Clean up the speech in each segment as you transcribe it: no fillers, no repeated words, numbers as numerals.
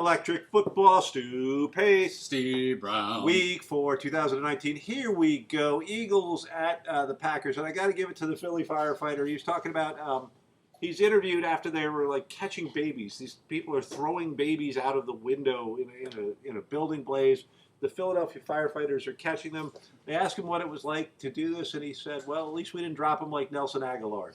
Electric Football, Stu Pace. Steve Brown. Week 4, 2019. Here we go. Eagles at the Packers. And I got to give it to the Philly firefighter. He was talking about, he's interviewed after they were like catching babies. These people are throwing babies out of the window in a building blaze. The Philadelphia firefighters are catching them. They asked him what it was like to do this, and he said, well, at least we didn't drop him like Nelson Aguilar.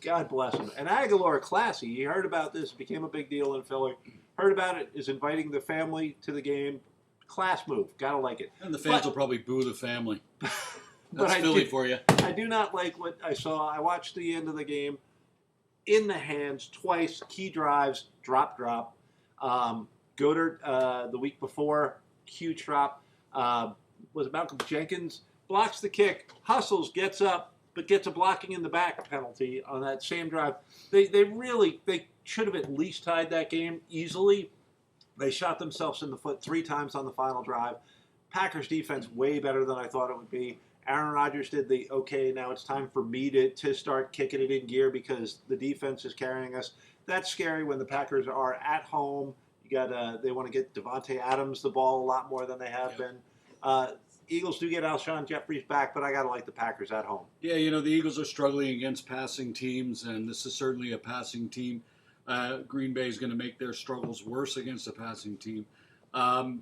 God bless him. And Aguilar, classy. He heard about this, became a big deal in Philly. Heard about it, is inviting the family to the game. Class move. Gotta like it. And the fans will probably boo the family. That's Philly for you. I do not like what I saw. I watched the end of the game. In the hands, twice, key drives, drop. Goddard, the week before, huge drop. Was it Malcolm Jenkins? Blocks the kick, hustles, gets up, but gets a blocking in the back penalty on that same drive. They should have at least tied that game easily. They shot themselves in the foot 3 times on the final drive. Packers defense way better than I thought it would be. Aaron Rodgers did the, okay, now it's time for me to start kicking it in gear because the defense is carrying us. That's scary when the Packers are at home. You got they want to get Devontae Adams the ball a lot more than they have been. Eagles do get Alshon Jeffries back, but I got to like the Packers at home. Yeah, the Eagles are struggling against passing teams, and this is certainly a passing team. Green Bay is going to make their struggles worse against a passing team. Packers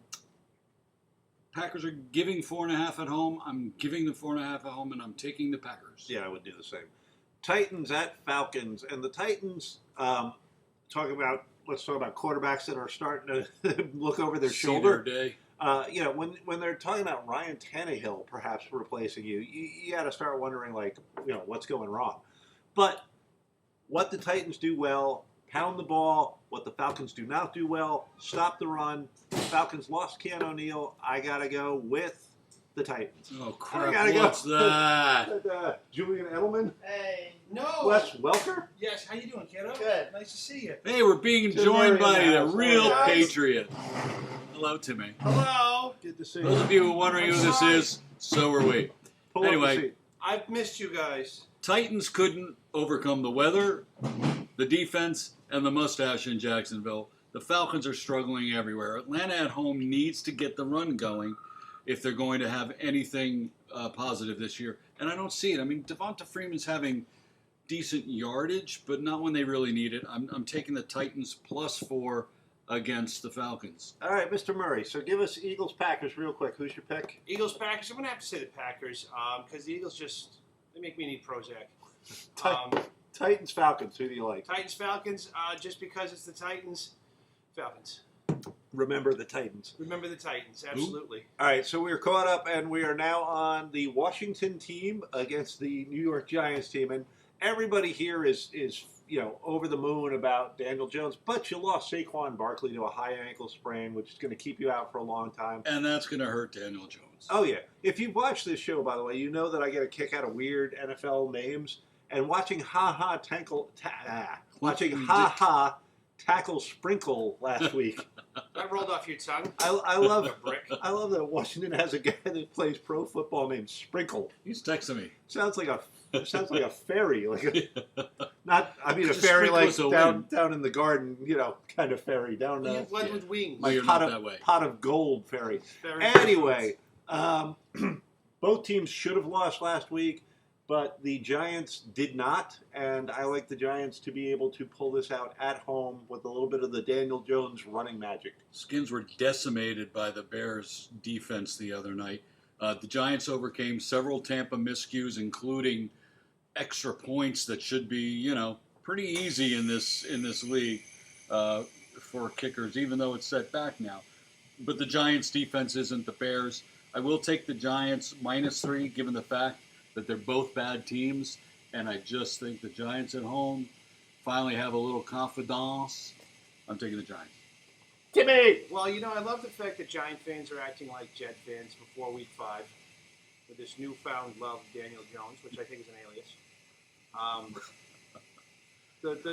are giving 4.5 at home. I'm giving the 4.5 at home, and I'm taking the Packers. Yeah, I would do the same. Titans at Falcons, and the Titans let's talk about quarterbacks that are starting to look over their shoulder. Day. When they're talking about Ryan Tannehill perhaps replacing you got to start wondering what's going wrong. But what the Titans do well, pound the ball. What the Falcons do not do well, stop the run. The Falcons lost Keanu O'Neal. I got to go with the Titans. Oh, crap. What's that? Julian Edelman? Hey, no. Wes Welker? Yes, how you doing, kiddo? Good. Nice to see you. Hey, we're being joined by the real Patriot. Hello, Timmy. Hello. Good to see Those you. of you who are wondering who this is, so are we. Pull up the Anyway, seat. I've missed you guys. Titans couldn't overcome the weather, the defense, and the mustache in Jacksonville. The Falcons are struggling everywhere. Atlanta at home needs to get the run going if they're going to have anything positive this year. And I don't see it. I mean, Devonta Freeman's having decent yardage, but not when they really need it. I'm taking the Titans +4 against the Falcons. All right, Mr. Murray. So give us Eagles-Packers real quick. Who's your pick? Eagles-Packers. I'm going to have to say the Packers because the Eagles they make me need Prozac. Titans-Falcons. Who do you like? Titans-Falcons, just because it's the Titans. Falcons. Remember the Titans. Remember the Titans, absolutely. All right, so we're caught up, and we are now on the Washington team against the New York Giants team. And everybody here is over the moon about Daniel Jones, but you lost Saquon Barkley to a high ankle sprain, which is going to keep you out for a long time. And that's going to hurt Daniel Jones. Oh, yeah. If you've watched this show, by the way, you know that I get a kick out of weird NFL names. And watching Tackle Sprinkle last week. That rolled off your tongue. I love that Washington has a guy that plays pro football named Sprinkle. He's texting me. Sounds like a fairy, a fairy Sprinkle like down in the garden, kind of fairy down You went with wings. You're not that way. Pot of gold fairy. Anyway, both teams should have lost last week. But the Giants did not, and I like the Giants to be able to pull this out at home with a little bit of the Daniel Jones running magic. Skins were decimated by the Bears' defense the other night. The Giants overcame several Tampa miscues, including extra points that should be, pretty easy in this league for kickers, even though it's set back now. But the Giants' defense isn't the Bears. I will take the Giants -3, given the fact that they're both bad teams, and I just think the Giants at home finally have a little confidence. I'm taking the Giants. Timmy! Well, I love the fact that Giant fans are acting like Jet fans before Week 5 with this newfound love of Daniel Jones, which I think is an alias.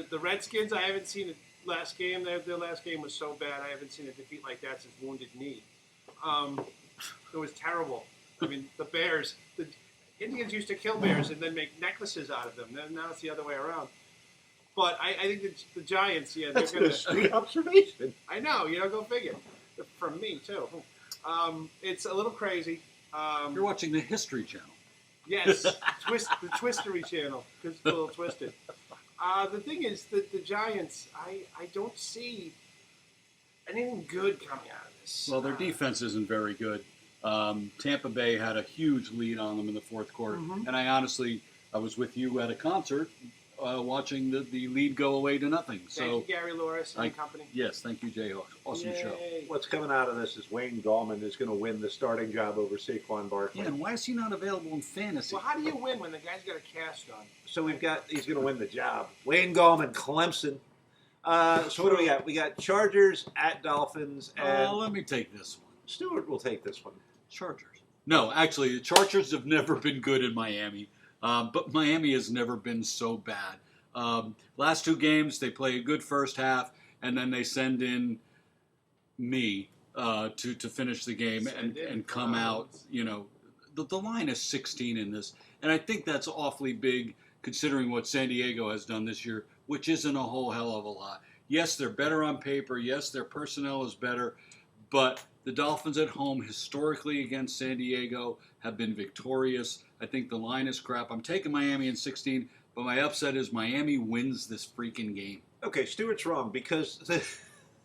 The Redskins, I haven't seen it last game. Their last game was so bad. I haven't seen a defeat like that since Wounded Knee. It was terrible. I mean, the Bears, the Indians used to kill bears and then make necklaces out of them. Now it's the other way around. But I think the Giants, yeah, they're That's going an astute observation. I know, go figure. From me, too. It's a little crazy. You're watching the History Channel. Yes, the Twistery channel, because it's a little twisted. The thing is that the Giants, I don't see anything good coming out of this. Well, their defense isn't very good. Tampa Bay had a huge lead on them in the fourth quarter, and I was with you at a concert watching the lead go away to nothing. Thank you, Gary Loris and company. Yes, thank you, Jayhawk. Awesome Yay. show. What's coming out of this is Wayne Gallman is going to win the starting job over Saquon Barkley. Yeah, and why is he not available in fantasy? Well, how do you win when the guy's got a cast on? So he's going to win the job. Wayne Gallman, Clemson. So what do we got? We got Chargers at Dolphins. And Let me take this one. Stuart will take this one. Chargers. No, actually, the Chargers have never been good in Miami, but Miami has never been so bad. Last two games, they play a good first half, and then they send in me to finish the game and come out. You know, the line is 16 in this, and I think that's awfully big considering what San Diego has done this year, which isn't a whole hell of a lot. Yes, they're better on paper. Yes, their personnel is better, but the Dolphins at home, historically against San Diego, have been victorious. I think the line is crap. I'm taking Miami in 16, but my upset is Miami wins this freaking game. Okay, Stuart's wrong because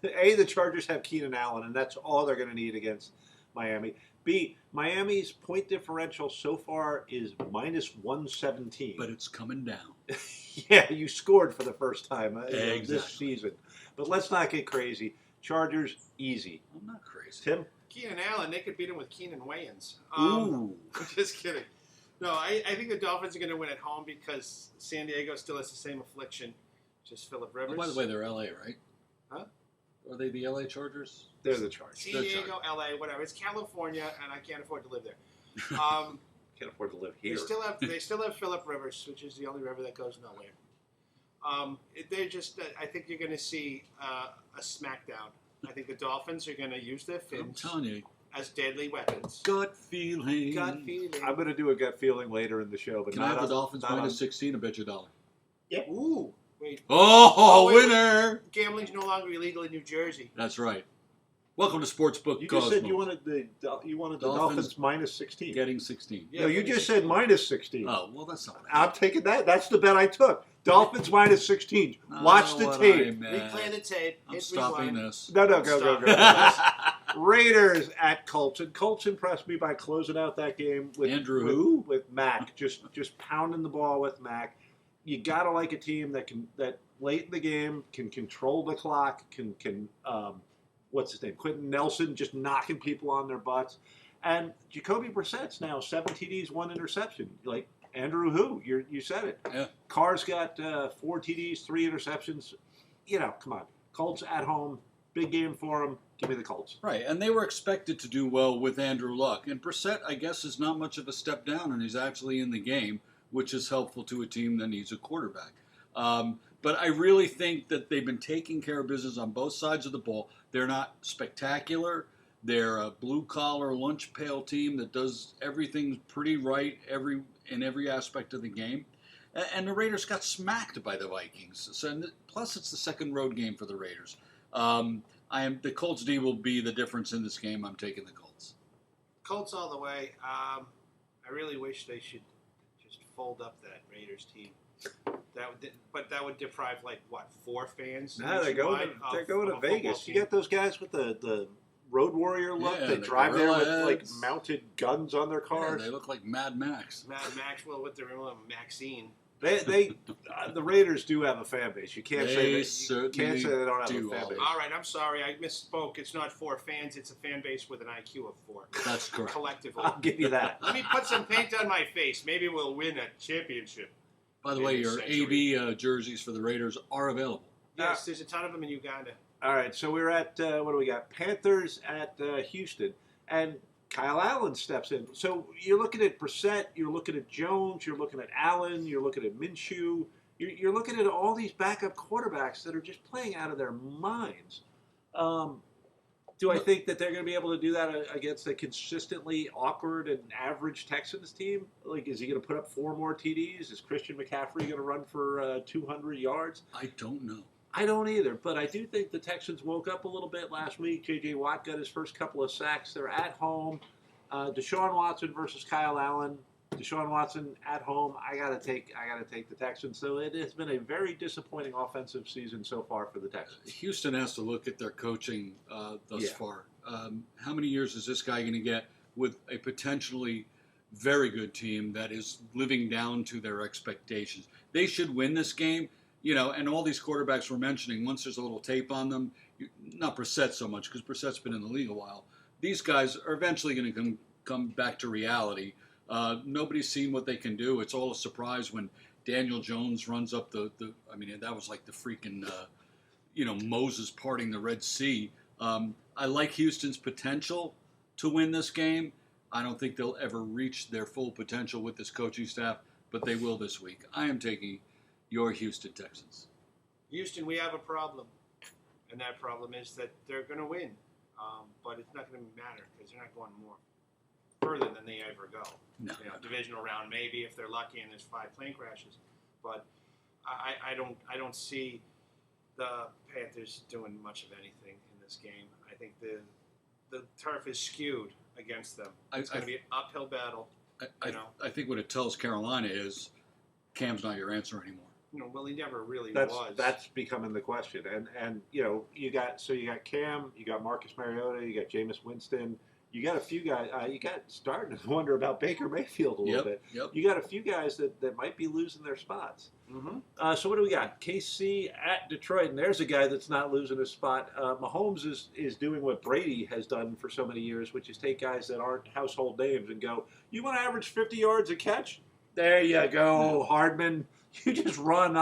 the Chargers have Keenan Allen, and that's all they're going to need against Miami. B, Miami's point differential so far is minus 117. But it's coming down. Yeah, you scored for the first time Exactly. this season. But let's not get crazy. Chargers, easy. I'm not crazy. Tim? Keenan Allen, they could beat him with Keenan Wayans. Ooh. Just kidding. No, I think the Dolphins are going to win at home because San Diego still has the same affliction. Just Phillip Rivers. Oh, by the way, they're LA, right? Huh? Are they the LA Chargers? They're the Chargers. San Diego, LA, whatever. It's California, and I can't afford to live there. Can't afford to live here. They still have Phillip Rivers, which is the only river that goes nowhere. They're just. I think you're going to see a smackdown. I think the Dolphins are going to use their I'm fins telling you. as deadly weapons. Gut feeling. Gut feeling. I'm going to do a gut feeling later in the show. But Can I have the Dolphins not minus on- 16? I bet you $1. Ooh, wait. Oh, wait, winner! Gambling's no longer illegal in New Jersey. That's right. Welcome to Sportsbook You just Cosmos. said you wanted the Dolphins minus 16. Getting 16. Yeah, No, you just said minus 16. Oh, well, that's not what I'm taking that. That's the bet I took. Dolphins minus 16. Watch the tape. Replay the tape. I'm hit stopping rewind. this. No, go. Stop. Raiders at Colts. And Colts impressed me by closing out that game with Andrew who? With Mac. Just pounding the ball with Mac. You gotta like a team that late in the game can control the clock, can what's his name? Quentin Nelson just knocking people on their butts. And Jacoby Brissett's now 7 TDs, 1 interception. Like Andrew who? You said it. Yeah. Carr's got 4 TDs, 3 interceptions. Come on. Colts at home. Big game for them. Give me the Colts. Right, and they were expected to do well with Andrew Luck. And Brissett, I guess, is not much of a step down, and he's actually in the game, which is helpful to a team that needs a quarterback. But I really think that they've been taking care of business on both sides of the ball. They're not spectacular. They're a blue-collar, lunch-pail team that does everything pretty right in every aspect of the game. And the Raiders got smacked by the Vikings. So, plus, it's the second road game for the Raiders. The Colts D will be the difference in this game. I'm taking the Colts. Colts all the way. I really wish they should just fold up that Raiders team. That would deprive 4 fans? No, they're going to of Vegas. team. You got those guys with the Road Warrior look. Yeah, they the drive there with gorilla heads. mounted guns on their Yeah, cars. they look like Mad Max. Mad Maxwell with their Maxine. They the Raiders do have a fan base. You can't say They you certainly can't say they don't have do, a fan Ollie. base. All right, I'm sorry. I misspoke. It's not 4 fans. It's a fan base with an IQ of 4. That's correct. Collectively. I'll give you that. Let me put some paint on my face. Maybe we'll win a championship. By the way, in this your century. AB jerseys for the Raiders are available. Yes, there's a ton of them in Uganda. All right, so we're at what do we got? Panthers at Houston, and Kyle Allen steps in. So you're looking at Brissett, you're looking at Jones, you're looking at Allen, you're looking at Minshew. You're looking at all these backup quarterbacks that are just playing out of their minds. Do I think that they're going to be able to do that against a consistently awkward and average Texans team? Like, is he going to put up 4 more TDs? Is Christian McCaffrey going to run for 200 yards? I don't know. I don't either, but I do think the Texans woke up a little bit last week. J.J. Watt got his first couple of sacks. They're at home. Deshaun Watson versus Kyle Allen. Deshaun Watson at home. I gotta take the Texans. So it has been a very disappointing offensive season so far for the Texans. Houston has to look at their coaching thus far. How many years is this guy going to get with a potentially very good team that is living down to their expectations? They should win this game, and all these quarterbacks we're mentioning, once there's a little tape on them, not Brissett so much because Brissett's been in the league a while. These guys are eventually going to come back to reality. Nobody's seen what they can do. It's all a surprise when Daniel Jones runs up I mean, that was like the freaking, Moses parting the Red Sea. I like Houston's potential to win this game. I don't think they'll ever reach their full potential with this coaching staff, but they will this week. I am taking your Houston Texans. Houston, we have a problem, and that problem is that they're going to win, but it's not going to matter because they're not going more further than they ever go. No. Divisional round maybe if they're lucky and there's 5 plane crashes, but I don't see the Panthers doing much of anything in this game. I think the turf is skewed against them. It's going to be an uphill battle. I think what it tells Carolina is Cam's not your answer anymore. Well, he never really was. That's becoming the question. And you got Cam, you got Marcus Mariota, you got Jameis Winston. You got a few guys. You got starting to wonder about Baker Mayfield a little bit. Yep. You got a few guys that might be losing their spots. Mm-hmm. So what do we got? KC at Detroit, and there's a guy that's not losing his spot. Mahomes is doing what Brady has done for so many years, which is take guys that aren't household names and go, you want to average 50 yards a catch? There you go, Hardman. You just run.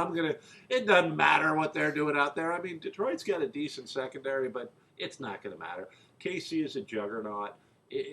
It doesn't matter what they're doing out there. I mean, Detroit's got a decent secondary, but it's not going to matter. KC is a juggernaut.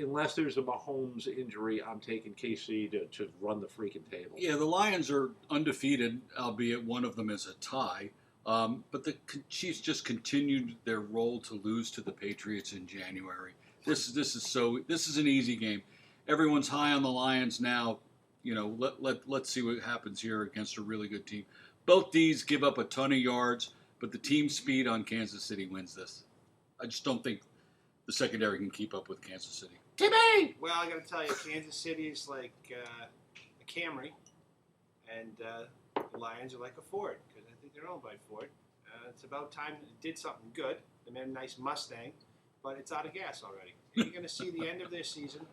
Unless there's a Mahomes injury, I'm taking KC to run the freaking table. Yeah, the Lions are undefeated, albeit one of them is a tie. But the Chiefs just continued their role to lose to the Patriots in January. This is an easy game. Everyone's high on the Lions now. Let's see what happens here against a really good team. Both D's give up a ton of yards, but the team speed on Kansas City wins this. I just don't think the secondary can keep up with Kansas City. Timmy! Well, I got to tell you, Kansas City is like a Camry, and the Lions are like a Ford, because I think they're owned by Ford. It's about time it did something good. They made a nice Mustang, but it's out of gas already. And you're going to see the end of their season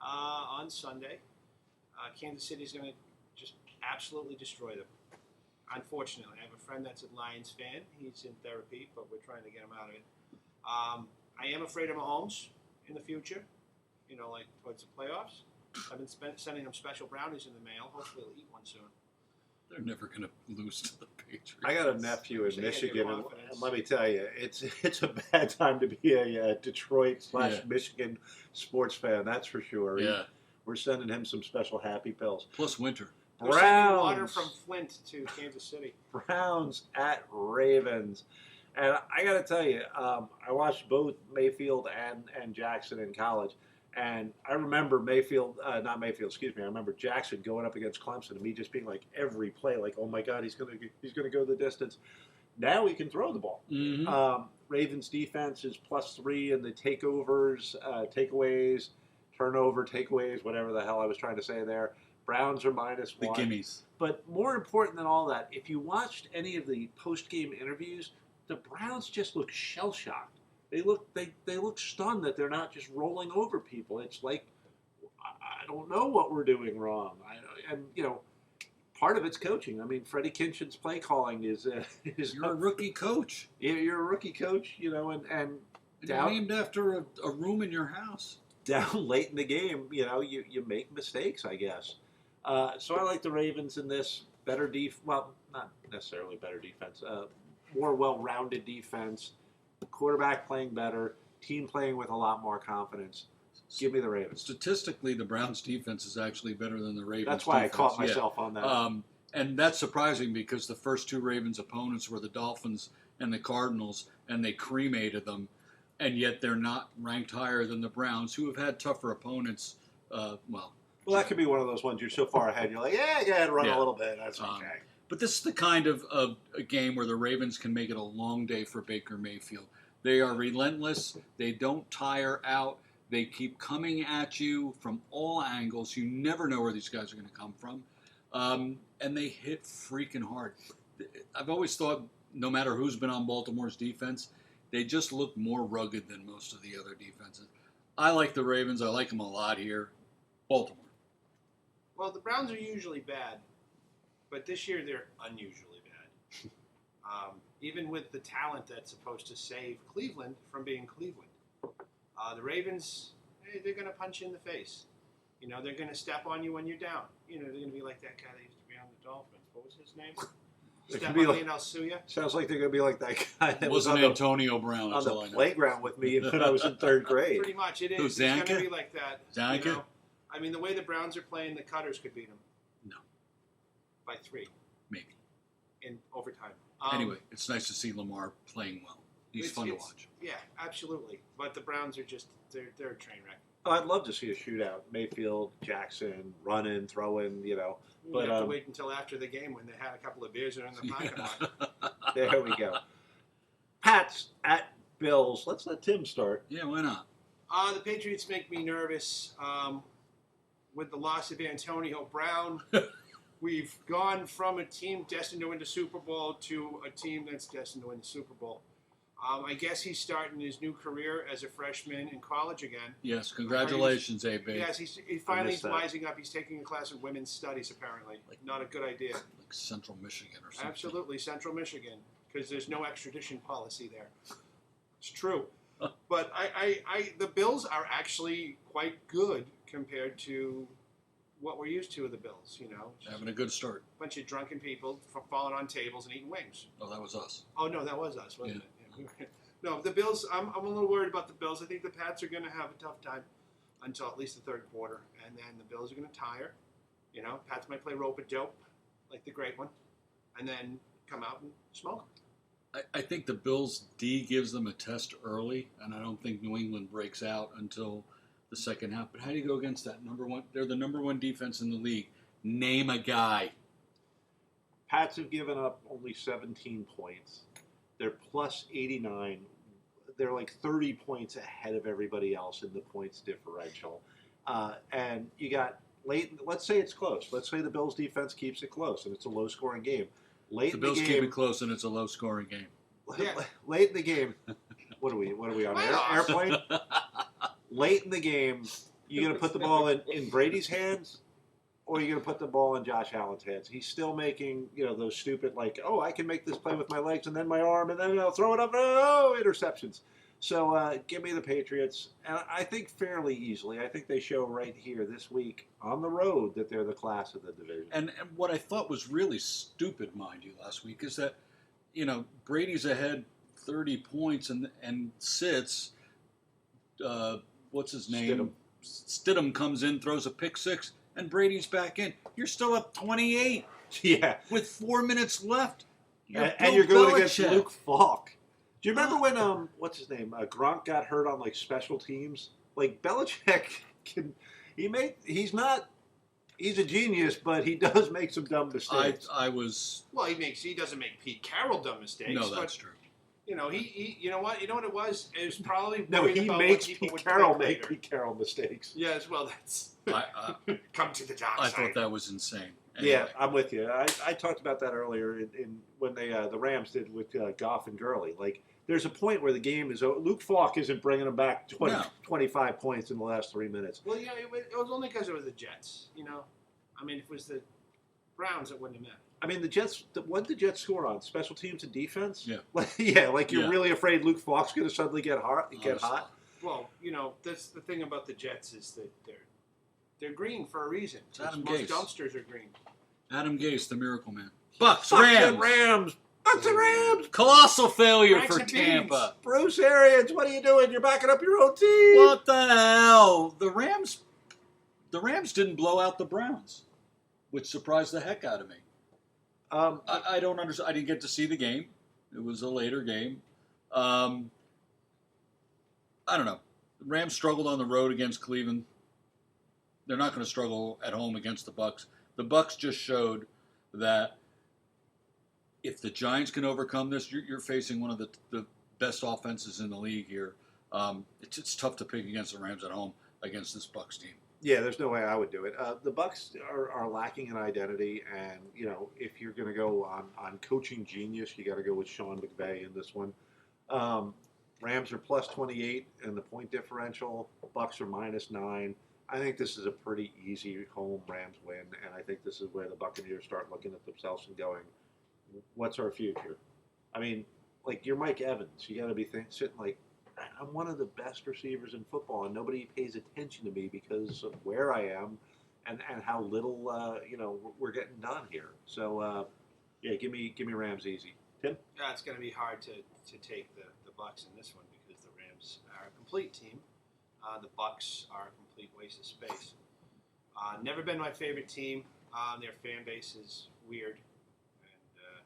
on Sunday. Kansas City is going to just absolutely destroy them. Unfortunately, I have a friend that's a Lions fan. He's in therapy, but we're trying to get him out of it. I am afraid of Mahomes in the future, like towards the playoffs. I've been sending him special brownies in the mail. Hopefully he'll eat one soon. They're never going to lose to the Patriots. I got a nephew in So you gotta Michigan, get and confidence. let me tell you, it's a bad time to be a Detroit/Michigan sports fan. That's for sure. Yeah. We're sending him some special happy pills. Plus winter. We're sending water from Flint to Kansas City. Browns at Ravens. And I got to tell you, I watched both Mayfield and Jackson in college. And I remember I remember Jackson going up against Clemson and me just being like every play, like, oh my God, he's gonna go the distance. Now he can throw the ball. Mm-hmm. Ravens defense is +3 in the takeovers, takeaways, turnover, takeaways, whatever the hell I was trying to say there. Browns are -1. The gimmies. But more important than all that, if you watched any of the post-game interviews, the Browns just look shell-shocked. They look stunned that they're not just rolling over people. It's like, I don't know what we're doing wrong. Part of it's coaching. I mean, Freddie Kitchen's play calling is You're a rookie coach. You're a rookie coach, and You're named after a room in your house. Down late in the game, you make mistakes, I guess. So I like the Ravens in this. Better well, not necessarily better defense. More well-rounded defense. Quarterback playing better. Team playing with a lot more confidence. Give me the Ravens. Statistically, the Browns' defense is actually better than the Ravens' That's why defense. I caught myself on that. And that's surprising because the first two Ravens opponents were the Dolphins and the Cardinals, and they cremated them. and yet they're not ranked higher than the Browns, who have had tougher opponents. Well, that could be one of those ones you're so far ahead. You're like, yeah, run a little bit. That's okay. But this is the kind of a game where the Ravens can make it a long day for Baker Mayfield. They are relentless. They don't tire out. They keep coming at you from all angles. You never know where these guys are going to come from. And they hit freaking hard. I've always thought, no matter who's been on Baltimore's defense, they just look more rugged than most of the other defenses. I like the Ravens. I like them a lot here. Baltimore. Well, the Browns are usually bad, but this year they're unusually bad. Even with the talent that's supposed to save Cleveland from being Cleveland. The Ravens, they're going to punch you in the face. You know, they're going to step on you when you're down. You know, they're going to be like that guy that used to be on the Dolphins. What was his name? Step on me and I'll sue you. Sounds like they're going to be like that guy that was Wasn't Antonio Brown on the playground with me when I was in third grade. Pretty much, it is. Who's It's going to be like that. Zanka? You know? I mean, the way the Browns are playing, the Cutters could beat them. No. By 3. Maybe. In overtime. Anyway, it's nice to see Lamar playing well. He's fun to watch. Yeah, absolutely. But the Browns are just, they're a train wreck. Oh, I'd love to see a shootout. Mayfield, Jackson, running, throwing, you know. But have to wait until after the game when they had a couple of beers in the parking lot. There we go. Pats at Bills. Let's let Tim start. Yeah, why not? The Patriots make me nervous. With the loss of Antonio Brown, we've gone from a team destined to win the Super Bowl to a team that's destined to win the Super Bowl. I guess he's starting his new career as a freshman in college again. Yes, congratulations, A.B. Yes, he finally is wising up. He's taking a class in women's studies, apparently. Not a good idea. Like Central Michigan or something. Absolutely, Central Michigan, because there's no extradition policy there. It's true. But the Bills are actually quite good compared to what we're used to with the Bills, you know. Having a good start. Bunch of drunken people falling on tables and eating wings. Oh, that was us. Oh, no, that was us, wasn't it? Yeah. No, the Bills, I'm a little worried about the Bills. I think the Pats are going to have a tough time until at least the third quarter. And then the Bills are going to tire. You know, Pats might play rope-a-dope, like the great one, and then come out and smoke. I think the Bills' D gives them a test early, and I don't think New England breaks out until the second half. But how do you go against that? Number one, they're the number one defense in the league. Name a guy. Pats have given up only 17 points. They're plus 89. They're like 30 points ahead of everybody else in the points differential. And you got late. Let's say it's close. Let's say the Bills' defense keeps it close, and it's a low-scoring game. Late The in Bills the keep game, it close, and it's a low-scoring game. Yeah. Late in the game. What are we on? Airplane? Late in the game, you're going to put the ball in Brady's hands, or you're going to put the ball in Josh Allen's hands. He's still making, you know, those stupid, like, oh, I can make this play with my legs and then my arm, and then I'll throw it up. Oh, interceptions. So give me the Patriots. And I think fairly easily. I think they show right here this week on the road that they're the class of the division. And what I thought was really stupid, mind you, last week is that, you know, Brady's ahead 30 points and sits. What's his name? Stidham comes in, throws a pick six, and Brady's back in. You're still up 28. Yeah. With 4 minutes left. And you're going against Luke Falk. Do you remember when, what's his name, Gronk got hurt on, like, special teams? Like, Belichick he's a genius, but he does make some dumb mistakes. Well, he doesn't make Pete Carroll dumb mistakes. No, that's true. You know, you know what it was? It was probably no, he makes Pete Carroll make Pete Carroll mistakes. Yes, well, that's come to the dark I side. thought that was insane. Anyway. Yeah, I'm with you. I talked about that earlier in when they the Rams did with Goff and Gurley. Like, there's a point where the game is over. Luke Falk isn't bringing them back 25 points in the last 3 minutes. Well, yeah, it was only because it was the Jets. You know, I mean, if it was the Browns, it wouldn't have mattered. I mean, the Jets. What did the Jets score on? Special teams and defense? Yeah. You're really afraid Luke Falk's going to suddenly get hot. Well, you know, that's the thing about the Jets is that they're green for a reason. Adam Most Gase. dumpsters are green. Adam Gase, the Miracle Man. Bucks and Rams. Colossal failure Franks for and Tampa. Bruce Arians, what are you doing? You're backing up your own team. What the hell? The Rams didn't blow out the Browns, which surprised the heck out of me. I don't understand. I didn't get to see the game. It was a later game. I don't know. The Rams struggled on the road against Cleveland. They're not going to struggle at home against the Bucs. The Bucs just showed that if the Giants can overcome this, you're facing one of the best offenses in the league here. It's tough to pick against the Rams at home against this Bucs team. Yeah, there's no way I would do it. The Bucs are lacking in identity, and if you're going to go on coaching genius, you got to go with Sean McVay in this one. Rams are plus 28 in the point differential. Bucs are -9. I think this is a pretty easy home Rams win, and I think this is where the Buccaneers start looking at themselves and going, "What's our future?" I mean, like you're Mike Evans, you got to be sitting like, I'm one of the best receivers in football, and nobody pays attention to me because of where I am and how little we're getting done here. So yeah, give me Rams easy. Tim? Yeah, it's going to be hard to take the Bucs in this one because the Rams are a complete team. The Bucs are a complete waste of space. Never been my favorite team. Their fan base is weird. And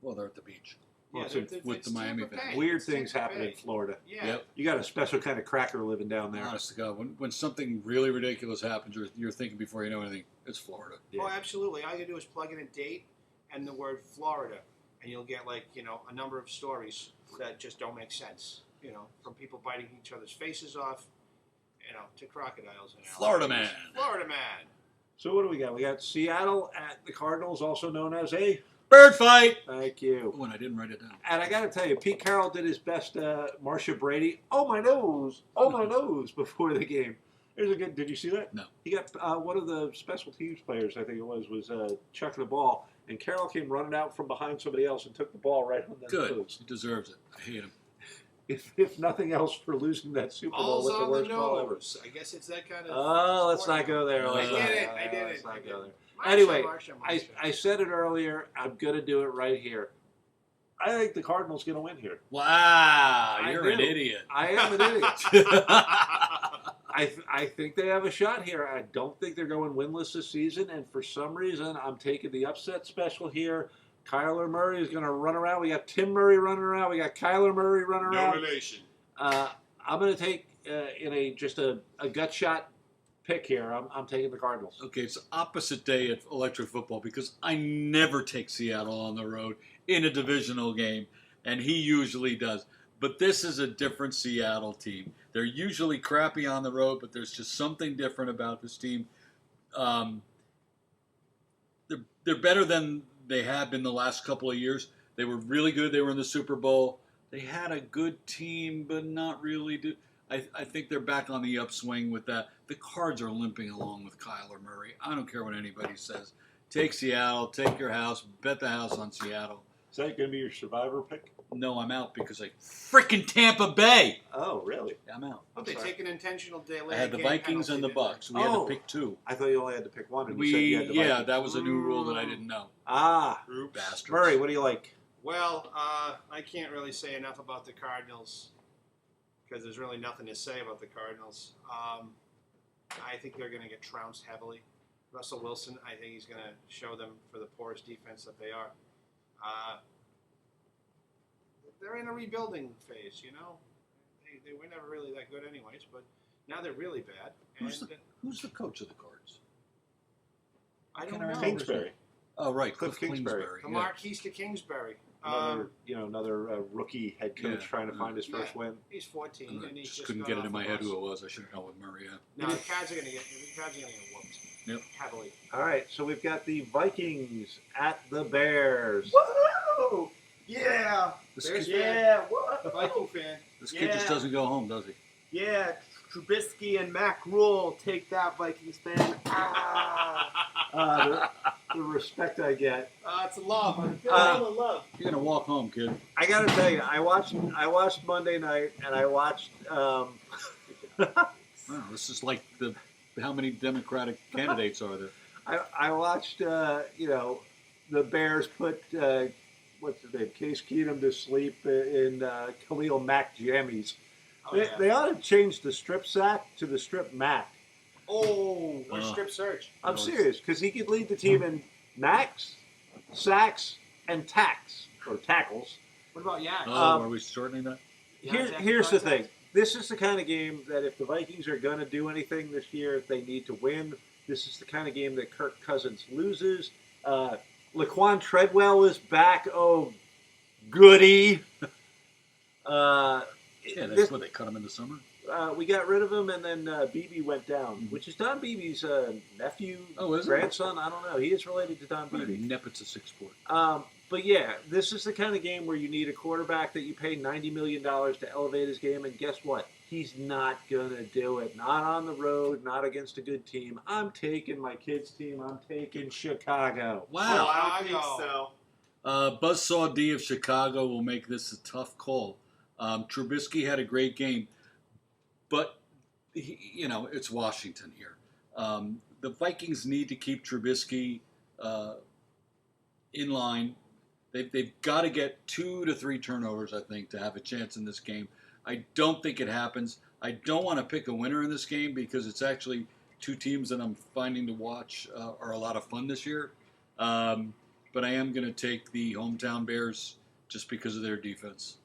Well, they're at the beach. Well, yeah, it's with the Miami fans. Weird things happen in Florida. Yeah. Yep. You got a special kind of cracker living down there. Honest to God, when something really ridiculous happens, you're thinking before you know anything, it's Florida. Yeah. Oh, absolutely. All you do is plug in a date and the word Florida, and you'll get a number of stories that just don't make sense. From people biting each other's faces off, to crocodiles and Florida man. Florida man. So what do we got? We got Seattle at the Cardinals, also known as a Bird fight. Thank you. Oh, and I didn't write it down. And I got to tell you, Pete Carroll did his best Marcia Brady, oh my nose, before the game. There's a good, did you see that? No. He got one of the special teams players, I think it was chucking the ball, and Carroll came running out from behind somebody else and took the ball right on the Good. nose. He deserves it. I hate him. If nothing else, for losing that Super Bowl All's with the on the worst ball ever. nose. I guess it's that kind of. Oh, let's not go there. I Let's did not- it. I did let's it. not go there. Marsha, Anyway, Marsha. I said it earlier. I'm going to do it right here. I think the Cardinals going to win here. Wow, I you're an do. idiot. I am an idiot. I think they have a shot here. I don't think they're going winless this season, and for some reason, I'm taking the upset special here. Kyler Murray is going to run around. We got Tim Murray running around. We got Kyler Murray running No around. relation. I'm going to take in a gut shot pick here. I'm taking the Cardinals. Okay, it's opposite day at electric football because I never take Seattle on the road in a divisional game, and he usually does. But this is a different Seattle team. They're usually crappy on the road, but there's just something different about this team. They're better than they have been the last couple of years. They were really good. They were in the Super Bowl. They had a good team, but not really. I think they're back on the upswing with that. The Cards are limping along with Kyler Murray. I don't care what anybody says. Take Seattle. Take your house. Bet the house on Seattle. Is that going to be your survivor pick? No, I'm out because I freaking Tampa Bay. Oh, really? I'm out. Oh, they sorry. take an intentional delay. I had the game Vikings penalty, and the didn't Bucks. We had Oh. to pick two. I thought you only had to pick one. And you said you had the Vikings. That was a new rule that I didn't know. Ah, they? Oops. Bastards. Murray, what do you like? Well, I can't really say enough about the Cardinals because there's really nothing to say about the Cardinals. I think they're going to get trounced heavily. Russell Wilson, I think he's going to show them for the poorest defense that they are. They're in a rebuilding phase, They were never really that good anyways, but now they're really bad. Who's the coach of the Cards? I don't can't know. remember. Kingsbury. Oh, right, Cliff Cliff Kingsbury. Kingsbury. The yeah. Marquise to Kingsbury. Another rookie head coach Yeah. trying to find his first win. He's 14, and he's just just couldn't got get it off in my the head bus. who it was. I should have known with Murray. Yeah. No, the Cards are going to get whooped. Yep. Heavily. All right, so we've got the Vikings at the Bears. Whoa! Yeah! This Bears kid, Yeah! What? Viking fan. this kid just Yeah. doesn't go home, does he? Yeah! Trubisky and Mac Rule, take that, Vikings fan. Ah. The respect I get. It's love. Love. You're gonna walk home, kid. I got to tell you, I watched Monday night, and I watched. Wow, this is like how many Democratic candidates are there? I watched. The Bears put what's his name, Case Keenum, to sleep in Khalil Mack jammies. They ought to change the strip sack to the strip Mac. Or strip search. I'm No, serious, because he could lead the team in Macs, sacks, and tackles. What about Yak? Oh, are we shortening that? Here's the thing. this is the kind of game that if the Vikings are going to do anything this year, they need to win. This is the kind of game that Kirk Cousins loses. Laquan Treadwell is back. Oh, goody. That's what they cut him in the summer. We got rid of him, and then Beebe went down, which is Don Beebe's nephew, grandson. I don't know. He is related to Don Beebe. Nepotistic sport. But yeah, this is the kind of game where you need a quarterback that you pay $90 million to elevate his game, and guess what? He's not going to do it. Not on the road, not against a good team. I'm taking my kids' team. I'm taking Chicago. Wow. I don't think so. Buzzsaw D of Chicago will make this a tough call. Trubisky had a great game, but, it's Washington here. The Vikings need to keep Trubisky in line. They've got to get 2 to 3 turnovers, I think, to have a chance in this game. I don't think it happens. I don't want to pick a winner in this game because it's actually 2 teams that I'm finding to watch are a lot of fun this year. But I am going to take the hometown Bears just because of their defense.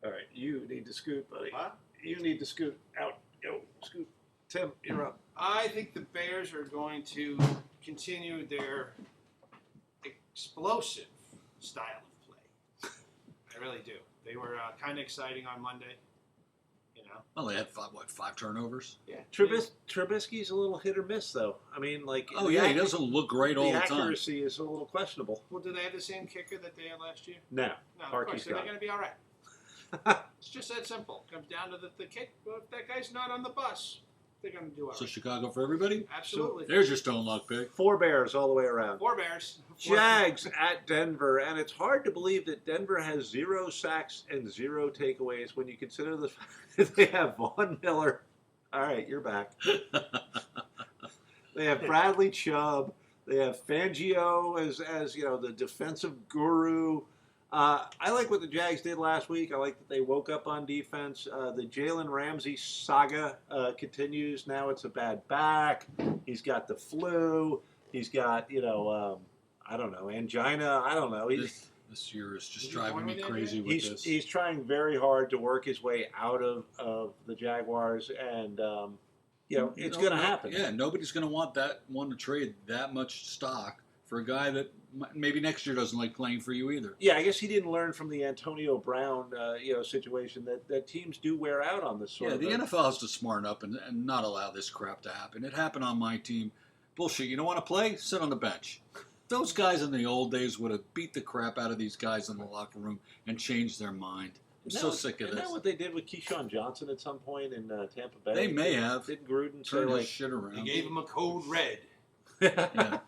All right, you need to scoot, buddy. What? You need to scoot out. Yo, scoot. Tim, you're up. I think the Bears are going to continue their explosive style of play. I really do. They were kind of exciting on Monday. Well, they had 5 turnovers? Yeah. Trubisky's a little hit or miss, though. I mean, he doesn't look great all the time. The accuracy is a little questionable. Well, do they have the same kicker that they had last year? No. No, of course. They're going to be all right. It's just that simple. Comes down to the kick. Well, if that guy's not on the bus, they're going to do all right. So Chicago for everybody? Absolutely. There's your stone luck pick. 4 Bears all the way around. 4 Bears. Jags at Denver, and it's hard to believe that Denver has 0 sacks and 0 takeaways when you consider the fact that they have Von Miller. All right, you're back. They have Bradley Chubb. They have Fangio as the defensive guru. I like what the Jags did last week. I like that they woke up on defense. The Jalen Ramsey saga continues. Now it's a bad back. He's got the flu. He's got, I don't know, angina. I don't know. This year is just driving me crazy with this. He's trying very hard to work his way out of the Jaguars, and, it's going to happen. Yeah, nobody's going to want to trade that much stock for a guy that maybe next year doesn't like playing for you either. Yeah, I guess he didn't learn from the Antonio Brown, situation that teams do wear out on this sort of thing. Yeah, the NFL has to smarten up and not allow this crap to happen. It happened on my team. Bullshit. You don't want to play? Sit on the bench. Those guys in the old days would have beat the crap out of these guys in the locker room and changed their mind. I'm so sick of this. Isn't that what they did with Keyshawn Johnson at some point in Tampa Bay? They may have. Didn't Gruden turn say, his shit around? They gave him a code red. Yeah.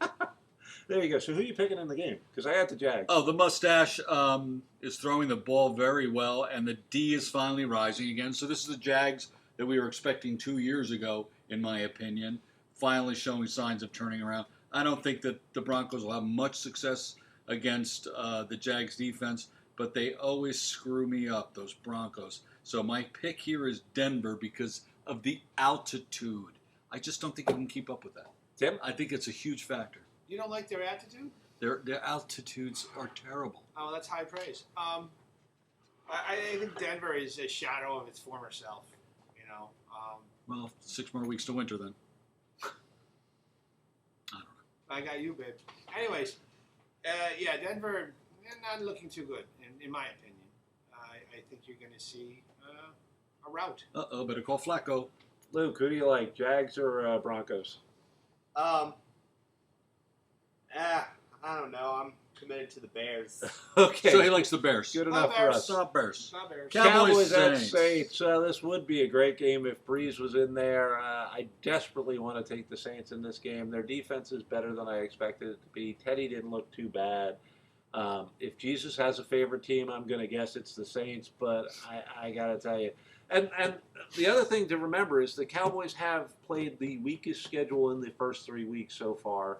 There you go. So who are you picking in the game? Because I had the Jags. Oh, the mustache is throwing the ball very well, and the D is finally rising again. So this is the Jags that we were expecting 2 years ago, in my opinion, finally showing signs of turning around. I don't think that the Broncos will have much success against the Jags defense, but they always screw me up, those Broncos. So my pick here is Denver because of the altitude. I just don't think you can keep up with that. Tim? I think it's a huge factor. You don't like their attitude? Their altitudes are terrible. Oh, that's high praise. I think Denver is a shadow of its former self. Well, 6 more weeks to winter then. I don't know. I got you, babe. Anyways, Denver, not looking too good, in my opinion. I think you're going to see a rout. Uh-oh, better call Flacco. Luke, who do you like, Jags or Broncos? I don't know. I'm committed to the Bears. Okay. So he likes the Bears. Good enough for us. Not Bears. Not Bears. Cowboys at Saints. Saints. This would be a great game if Breeze was in there. I desperately want to take the Saints in this game. Their defense is better than I expected it to be. Teddy didn't look too bad. If Jesus has a favorite team, I'm going to guess it's the Saints, but I got to tell you. And the other thing to remember is the Cowboys have played the weakest schedule in the first 3 weeks so far.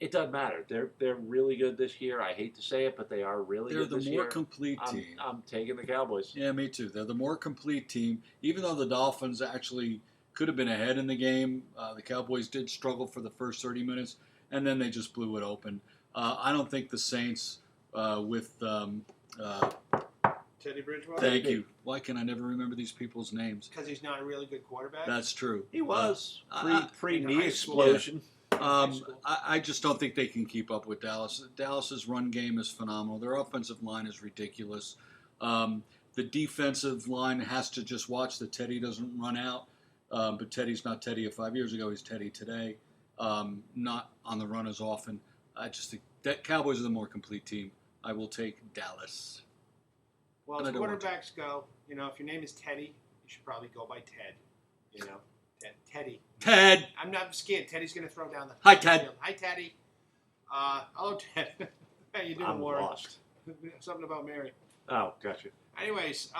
It doesn't matter. They're really good this year. I hate to say it, but they are really good this year. They're the more complete team. I'm taking the Cowboys. Yeah, me too. They're the more complete team. Even though the Dolphins actually could have been ahead in the game, the Cowboys did struggle for the first 30 minutes, and then they just blew it open. I don't think the Saints with Teddy Bridgewater? Thank you. Why can I never remember these people's names? Because he's not a really good quarterback? That's true. He was pre in knee high school. explosion. I just don't think they can keep up with Dallas. Dallas's run game is phenomenal. Their offensive line is ridiculous. The defensive line has to just watch that Teddy doesn't run out. But Teddy's not Teddy of 5 years ago. He's Teddy today. Not on the run as often. I just think that Cowboys are the more complete team. I will take Dallas. Well, But as I don't want quarterbacks go, if your name is Teddy, you should probably go by Ted. Teddy. Ted. I'm not scared. Teddy's going to throw down the Hi, Ted. field. Hi, Teddy. Hello, Ted. How you doing, I'm Warren? lost. Something about Mary. Oh, gotcha. Anyways,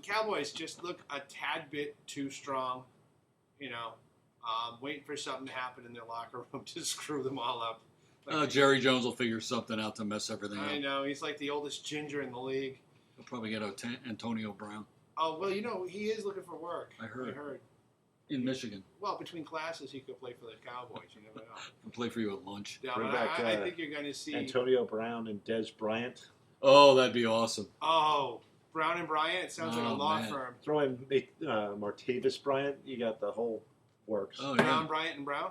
Cowboys just look a tad bit too strong. Waiting for something to happen in their locker room to screw them all up. Jerry Jones will figure something out to mess everything I up. know. He's like the oldest ginger in the league. He'll probably get Antonio Brown Oh, well, he is looking for work. I heard. in Yeah. Michigan. Well, between classes, he could play for the Cowboys. You never know. He'll play for you at lunch. Yeah, Bring but back, I think you're going to see. Antonio Brown and Des Bryant. Oh, that'd be awesome. Oh, Brown and Bryant. It sounds like a Oh, law man. firm. Throw in Martavis Bryant. You got the whole works. Oh, Brown, yeah. Bryant, and Brown.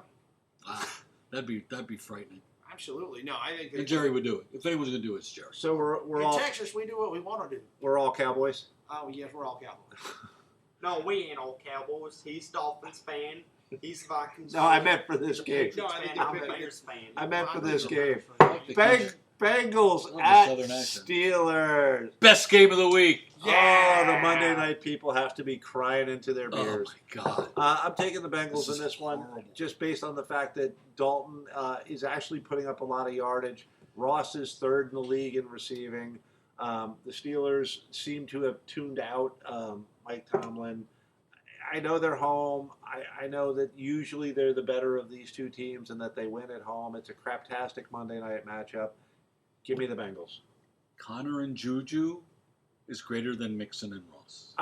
That'd be frightening. Absolutely. No, I think. And Jerry would do it. If anyone's going to do it, it's Jerry. So we're in all Texas, we do what we want to do. we're all Cowboys. Oh, yes, we're all Cowboys. No, we ain't all Cowboys. He's Dolphins fan. He's Vikings No, I meant for this game. No, I think fan. I'm you're- Bears fan. I meant for this I'm game. The Bengals Oh, the at Southern accent. Steelers. Best game of the week. Yeah. Oh, the Monday night people have to be crying into their Oh, beers. my God. I'm taking the Bengals This in is this one horrible. just based on the fact that Dalton is actually putting up a lot of yardage. Ross is third in the league in receiving. The Steelers seem to have tuned out Mike Tomlin. I know they're home. I know that usually they're the better of these two teams and that they win at home. It's a craptastic Monday night matchup. Give me the Bengals. Connor and Juju is greater than Mixon and Ross.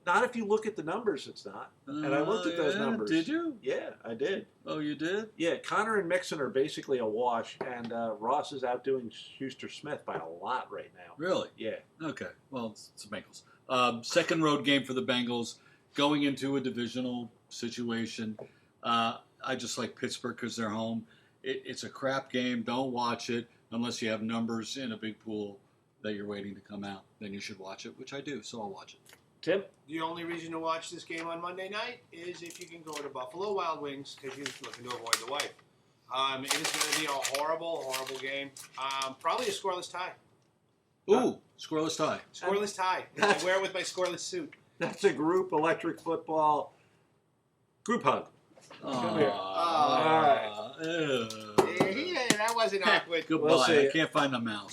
Not if you look at the numbers, it's not. And I looked at those numbers. Did you? Yeah, I did. Oh, you did? Yeah, Connor and Mixon are basically a wash, and Ross is outdoing Schuster Smith by a lot right now. Really? Yeah. Okay. Well, it's the Bengals. Second road game for the Bengals, going into a divisional situation. I just like Pittsburgh because they're home. It's a crap game. Don't watch it unless you have numbers in a big pool that you're waiting to come out. Then you should watch it, which I do, so I'll watch it. Tim? The only reason to watch this game on Monday night is if you can go to Buffalo Wild Wings because you're looking to avoid the wife. It is going to be a horrible, horrible game. Probably a scoreless tie. Ooh, scoreless tie. Scoreless tie. I wear it with my scoreless suit. That's a group electric football group hug. Come here. All right. Yeah, that wasn't awkward. Goodbye. We'll see. I can't find the mouse.